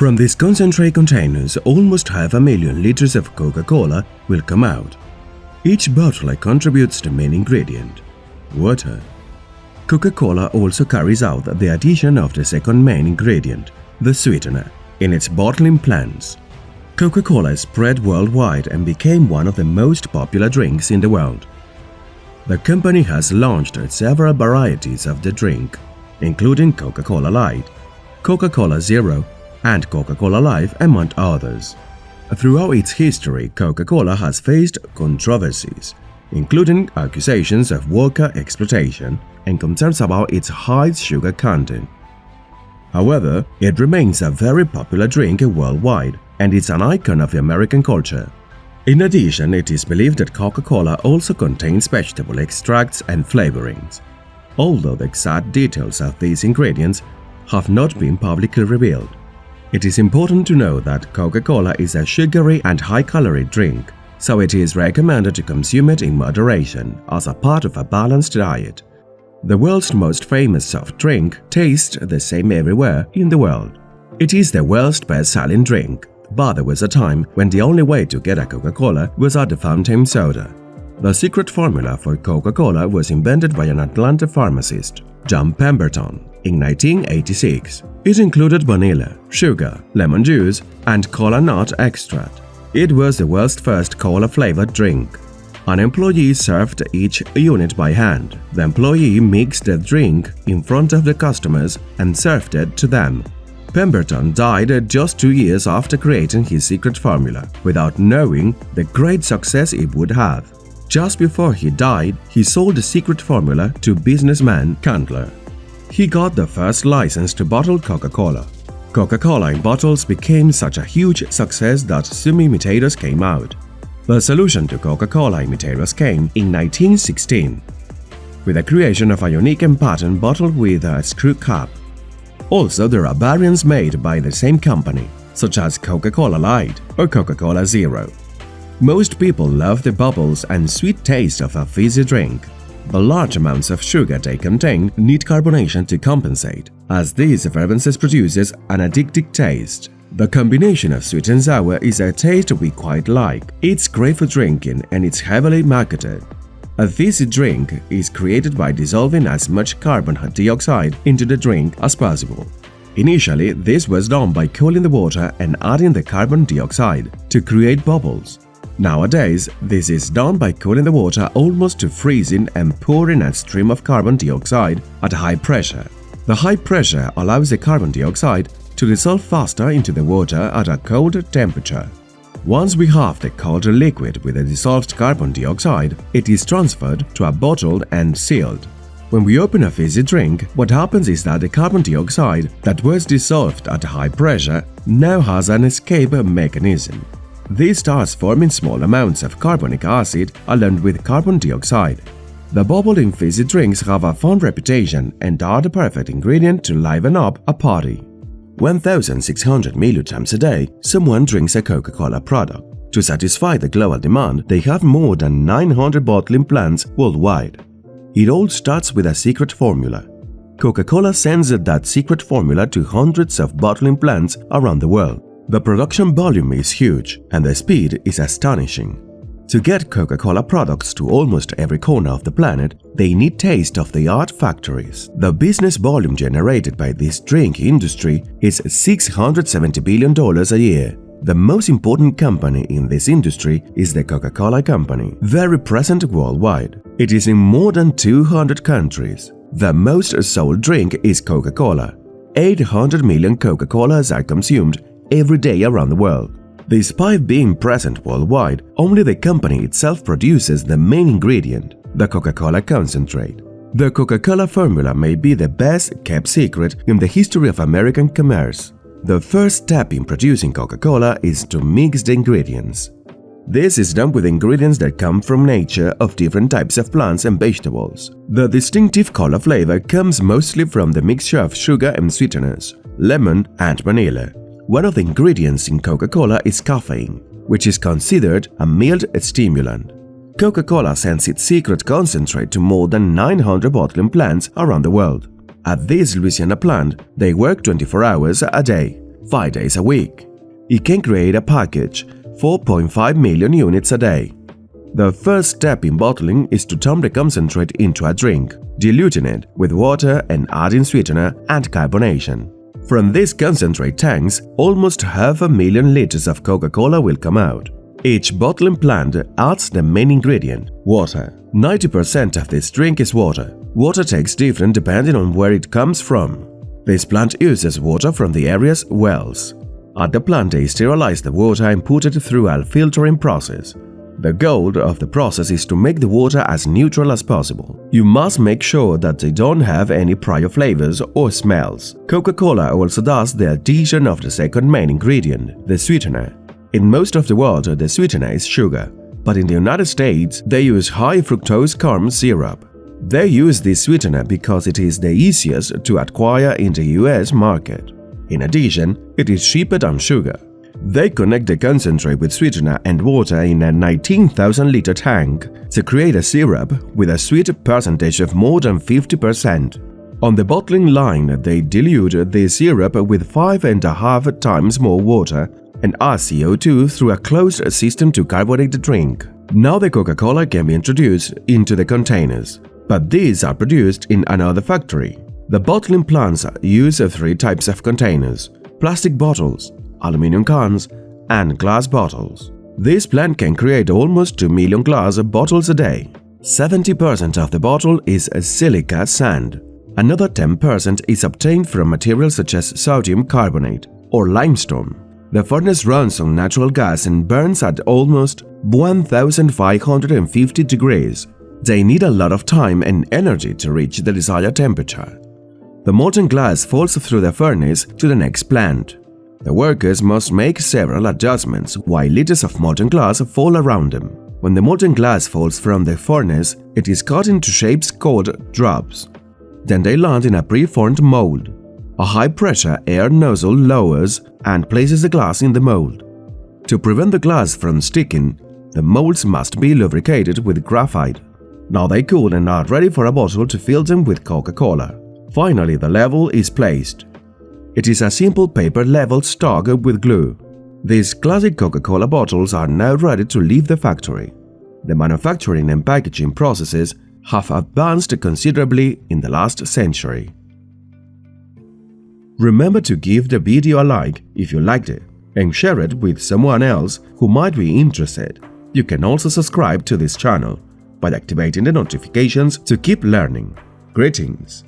From these concentrate containers, almost 500,000 liters of Coca-Cola will come out. Each bottle contributes the main ingredient, water. Coca-Cola also carries out the addition of the second main ingredient, the sweetener, in its bottling plants. Coca-Cola spread worldwide and became one of the most popular drinks in the world. The company has launched several varieties of the drink, including Coca-Cola Light, Coca-Cola Zero, and Coca-Cola Life, among others. Throughout its history, Coca-Cola has faced controversies, including accusations of worker exploitation and concerns about its high sugar content. However, it remains a very popular drink worldwide, and it's an icon of American culture. In addition, it is believed that Coca-Cola also contains vegetable extracts and flavorings, although the exact details of these ingredients have not been publicly revealed. It is important to know that Coca-Cola is a sugary and high-calorie drink, so it is recommended to consume it in moderation as a part of a balanced diet. The world's most famous soft drink tastes the same everywhere in the world. It is the world's best-selling drink, but there was a time when the only way to get a Coca-Cola was at the fountain soda. The secret formula for Coca-Cola was invented by an Atlanta pharmacist, John Pemberton, in 1986. It included vanilla, sugar, lemon juice, and cola nut extract. It was the world's first cola-flavored drink. An employee served each unit by hand. The employee mixed the drink in front of the customers and served it to them. Pemberton died just 2 years after creating his secret formula, without knowing the great success it would have. Just before he died, he sold the secret formula to businessman Candler. He got the first license to bottle Coca-Cola. Coca-Cola in bottles became such a huge success that some imitators came out. The solution to Coca-Cola imitators came in 1916, with the creation of a unique and patent bottle with a screw cap. Also, there are variants made by the same company, such as Coca-Cola Light or Coca-Cola Zero. Most people love the bubbles and sweet taste of a fizzy drink. The large amounts of sugar they contain need carbonation to compensate, as this effervescence produces an addictive taste. The combination of sweet and sour is a taste we quite like. It's great for drinking and it's heavily marketed. A fizzy drink is created by dissolving as much carbon dioxide into the drink as possible. Initially, this was done by cooling the water and adding the carbon dioxide to create bubbles. Nowadays, this is done by cooling the water almost to freezing and pouring a stream of carbon dioxide at high pressure. The high pressure allows the carbon dioxide to dissolve faster into the water at a cold temperature. Once we have the cold liquid with the dissolved carbon dioxide, it is transferred to a bottle and sealed. When we open a fizzy drink, what happens is that the carbon dioxide that was dissolved at high pressure now has an escape mechanism. This starts forming small amounts of carbonic acid along with carbon dioxide. The bubble in fizzy drinks have a fun reputation and are the perfect ingredient to liven up a party. 1,600 milligrams a day, someone drinks a Coca-Cola product. To satisfy the global demand, they have more than 900 bottling plants worldwide. It all starts with a secret formula. Coca-Cola sends that secret formula to hundreds of bottling plants around the world. The production volume is huge, and the speed is astonishing. To get Coca-Cola products to almost every corner of the planet, they need state-of-the-art factories. The business volume generated by this drink industry is $670 billion a year. The most important company in this industry is the Coca-Cola Company, very present worldwide. It is in more than 200 countries. The most sold drink is Coca-Cola. 800 million Coca-Colas are consumed every day around the world. Despite being present worldwide, only the company itself produces the main ingredient, the Coca-Cola concentrate. The Coca-Cola formula may be the best-kept secret in the history of American commerce. The first step in producing Coca-Cola is to mix the ingredients. This is done with ingredients that come from nature of different types of plants and vegetables. The distinctive cola flavor comes mostly from the mixture of sugar and sweeteners, lemon and vanilla. One of the ingredients in Coca-Cola is caffeine, which is considered a mild stimulant. Coca-Cola sends its secret concentrate to more than 900 bottling plants around the world. At this Louisiana plant, they work 24 hours a day, 5 days a week. It can create a package 4.5 million units a day. The first step in bottling is to turn the concentrate into a drink, diluting it with water and adding sweetener and carbonation. From these concentrate tanks, almost 500,000 liters of Coca-Cola will come out. Each bottling plant adds the main ingredient, water. 90% of this drink is water. Water tastes different depending on where it comes from. This plant uses water from the area's wells. At the plant, they sterilize the water and put it through a filtering process. The goal of the process is to make the water as neutral as possible. You must make sure that they don't have any prior flavors or smells. Coca-Cola also does the addition of the second main ingredient, the sweetener. In most of the world, the sweetener is sugar, but in the United States, they use high fructose corn syrup. They use this sweetener because it is the easiest to acquire in the US market. In addition, it is cheaper than sugar. They connect the concentrate with sweetener and water in a 19,000-liter tank to create a syrup with a sweet percentage of more than 50%. On the bottling line, they dilute the syrup with 5.5 times more water and add CO2 through a closed system to carbonate the drink. Now the Coca-Cola can be introduced into the containers, but these are produced in another factory. The bottling plants use 3 types of containers: plastic bottles, aluminum cans, and glass bottles. This plant can create almost 2 million glass bottles a day. 70% of the bottle is silica sand. Another 10% is obtained from materials such as sodium carbonate or limestone. The furnace runs on natural gas and burns at almost 1,550 degrees. They need a lot of time and energy to reach the desired temperature. The molten glass falls through the furnace to the next plant. The workers must make several adjustments while liters of molten glass fall around them. When the molten glass falls from the furnace, it is cut into shapes called drops. Then they land in a preformed mold. A high-pressure air nozzle lowers and places the glass in the mold. To prevent the glass from sticking, the molds must be lubricated with graphite. Now they cool and are ready for a bottle to fill them with Coca-Cola. Finally, the label is placed. It is a simple paper label stuck with glue. These classic Coca-Cola bottles are now ready to leave the factory. The manufacturing and packaging processes have advanced considerably in the last century. Remember to give the video a like if you liked it and share it with someone else who might be interested. You can also subscribe to this channel by activating the notifications to keep learning. Greetings!